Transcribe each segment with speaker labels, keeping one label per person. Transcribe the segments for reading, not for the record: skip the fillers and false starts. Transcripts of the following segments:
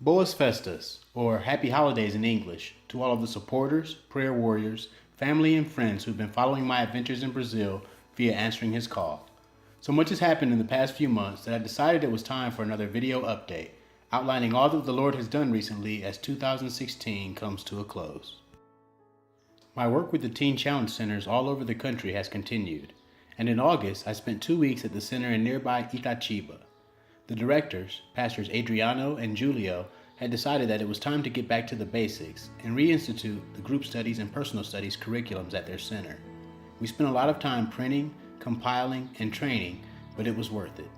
Speaker 1: Boas Festas, or Happy Holidays in English, to all of the supporters, prayer warriors, family, and friends who've been following my adventures in Brazil via answering his call. So much has happened in the past few months that I decided it was time for another video update, outlining all that the Lord has done recently as 2016 comes to a close. My work with the Teen Challenge Centers all over the country has continued, and in August I spent 2 weeks at the center in nearby Itatiba. The directors, Pastors Adriano and Julio, had decided that it was time to get back to the basics and reinstitute the group studies and personal studies curriculums at their center. We spent a lot of time printing, compiling, and training, but it was worth it.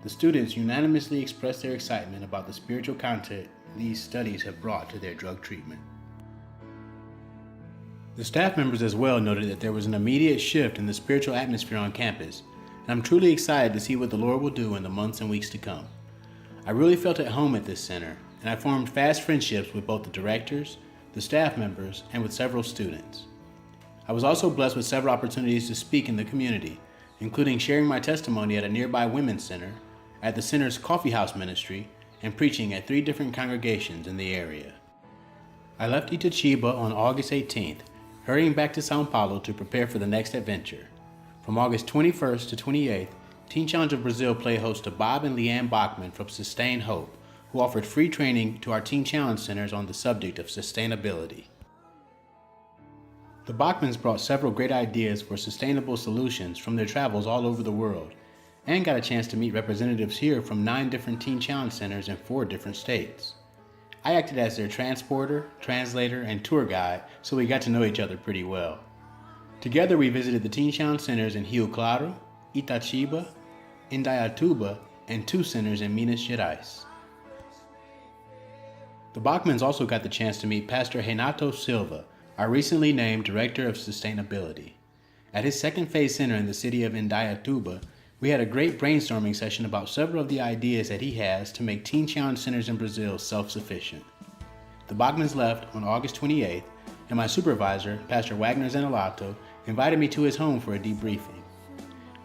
Speaker 1: The students unanimously expressed their excitement about the spiritual content these studies have brought to their drug treatment. The staff members as well noted that there was an immediate shift in the spiritual atmosphere on campus, and I'm truly excited to see what the Lord will do in the months and weeks to come. I really felt at home at this center, and I formed fast friendships with both the directors, the staff members, and with several students. I was also blessed with several opportunities to speak in the community, including sharing my testimony at a nearby women's center, at the center's coffee house ministry, and preaching at 3 different congregations in the area. I left Itatiba on August 18th, hurrying back to Sao Paulo to prepare for the next adventure. From August 21st to 28th, Teen Challenge of Brazil played host to Bob and Leanne Bachman from Sustain Hope, who offered free training to our Teen Challenge Centers on the subject of sustainability. The Bachmans brought several great ideas for sustainable solutions from their travels all over the world, and got a chance to meet representatives here from 9 different Teen Challenge Centers in 4 different states. I acted as their transporter, translator, and tour guide, so we got to know each other pretty well. Together we visited the Teen Challenge Centers in Rio Claro, Itatiba, Indaiatuba, and 2 centers in Minas Gerais. The Bachmans also got the chance to meet Pastor Renato Silva, our recently named Director of Sustainability. At his second phase center in the city of Indaiatuba, we had a great brainstorming session about several of the ideas that he has to make Teen Challenge Centers in Brazil self-sufficient. The Bachmans left on August 28th, and my supervisor, Pastor Wagner Zanelato, invited me to his home for a debriefing.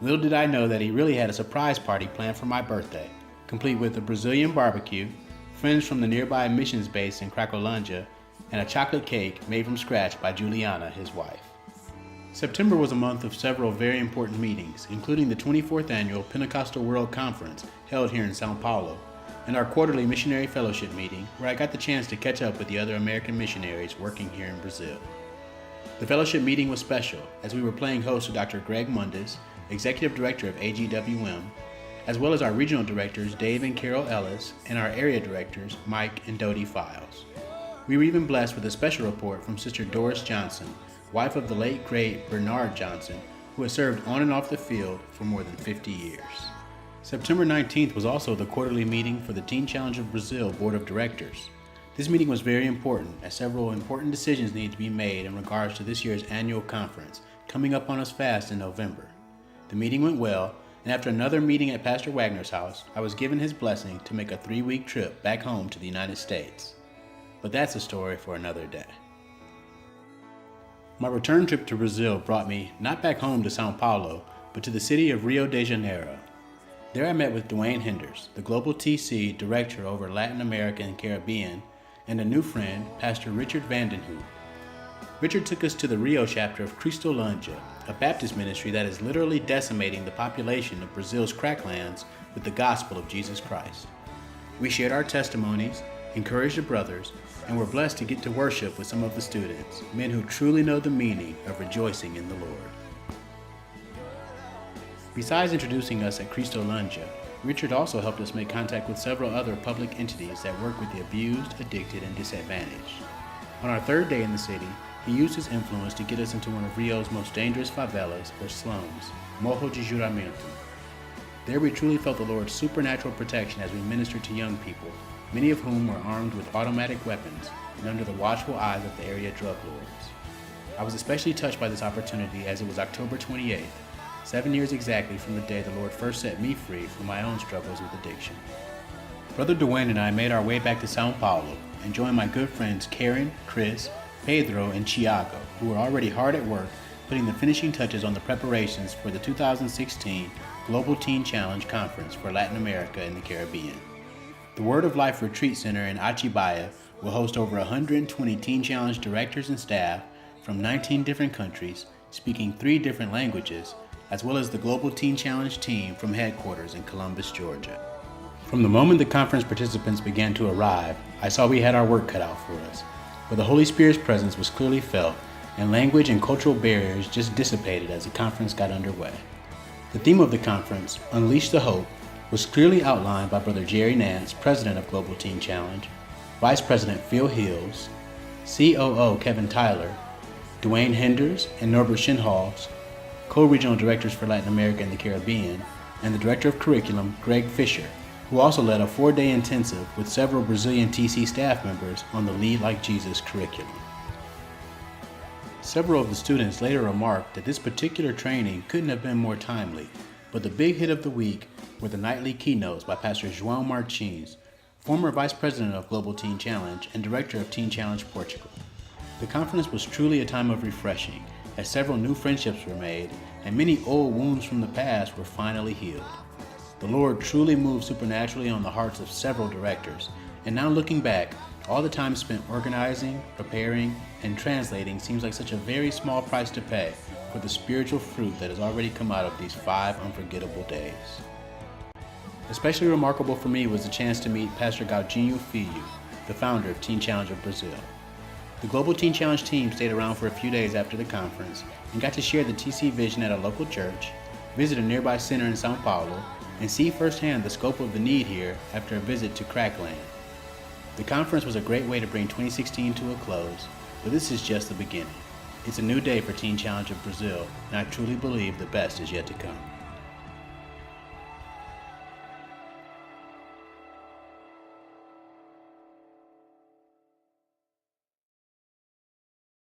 Speaker 1: Little did I know that he really had a surprise party planned for my birthday, complete with a Brazilian barbecue, friends from the nearby missions base in Cracolândia, and a chocolate cake made from scratch by Juliana, his wife. September was a month of several very important meetings, including the 24th Annual Pentecostal World Conference held here in Sao Paulo, and our quarterly missionary fellowship meeting, where I got the chance to catch up with the other American missionaries working here in Brazil. The fellowship meeting was special, as we were playing host to Dr. Greg Mundis, Executive Director of AGWM, as well as our regional directors Dave and Carol Ellis, and our area directors Mike and Dodie Files. We were even blessed with a special report from Sister Doris Johnson, wife of the late great Bernard Johnson, who has served on and off the field for more than 50 years. September 19th was also the quarterly meeting for the Teen Challenge of Brazil Board of Directors. This meeting was very important, as several important decisions need to be made in regards to this year's annual conference, coming up on us fast in November. The meeting went well, and after another meeting at Pastor Wagner's house, I was given his blessing to make a 3-week trip back home to the United States. But that's a story for another day. My return trip to Brazil brought me not back home to Sao Paulo, but to the city of Rio de Janeiro. There I met with Dwayne Henders, the Global TC Director over Latin America and Caribbean, and a new friend, Pastor Richard Vandenhoek. Richard took us to the Rio chapter of Cristolândia, a Baptist ministry that is literally decimating the population of Brazil's cracklands with the gospel of Jesus Christ. We shared our testimonies, encouraged the brothers, and were blessed to get to worship with some of the students, men who truly know the meaning of rejoicing in the Lord. Besides introducing us at Cristolândia, Richard also helped us make contact with several other public entities that work with the abused, addicted, and disadvantaged. On our 3rd day in the city, he used his influence to get us into one of Rio's most dangerous favelas, or slums, Morro de Juramento. There we truly felt the Lord's supernatural protection as we ministered to young people, many of whom were armed with automatic weapons and under the watchful eyes of the area drug lords. I was especially touched by this opportunity as it was October 28th, 7 years exactly from the day the Lord first set me free from my own struggles with addiction. Brother Dwayne and I made our way back to Sao Paulo and joined my good friends Karen, Chris, Pedro, and Thiago, who were already hard at work putting the finishing touches on the preparations for the 2016 Global Teen Challenge Conference for Latin America and the Caribbean. The Word of Life Retreat Center in Achibaya will host over 120 Teen Challenge directors and staff from 19 different countries, speaking 3 different languages, as well as the Global Teen Challenge team from headquarters in Columbus, Georgia. From the moment the conference participants began to arrive, I saw we had our work cut out for us, but the Holy Spirit's presence was clearly felt, and language and cultural barriers just dissipated as the conference got underway. The theme of the conference, Unleash the Hope, was clearly outlined by Brother Jerry Nance, President of Global Teen Challenge, Vice President Phil Hills, COO Kevin Tyler, Dwayne Henders and Norbert Schinholz, Co-Regional Directors for Latin America and the Caribbean, and the Director of Curriculum, Greg Fisher, who also led a 4-day intensive with several Brazilian TC staff members on the Lead Like Jesus curriculum. Several of the students later remarked that this particular training couldn't have been more timely, but the big hit of the week were the nightly keynotes by Pastor João Martins, former Vice President of Global Teen Challenge and Director of Teen Challenge Portugal. The conference was truly a time of refreshing, as several new friendships were made and many old wounds from the past were finally healed. The Lord truly moved supernaturally on the hearts of several directors, and now looking back, all the time spent organizing, preparing, and translating seems like such a very small price to pay for the spiritual fruit that has already come out of these 5 unforgettable days. Especially remarkable for me was the chance to meet Pastor Galdinho Filho, the founder of Teen Challenge of Brazil. The Global Teen Challenge team stayed around for a few days after the conference and got to share the TC vision at a local church, visit a nearby center in Sao Paulo, and see firsthand the scope of the need here after a visit to Crackland. The conference was a great way to bring 2016 to a close, but this is just the beginning. It's a new day for Teen Challenge of Brazil, and I truly believe the best is yet to come.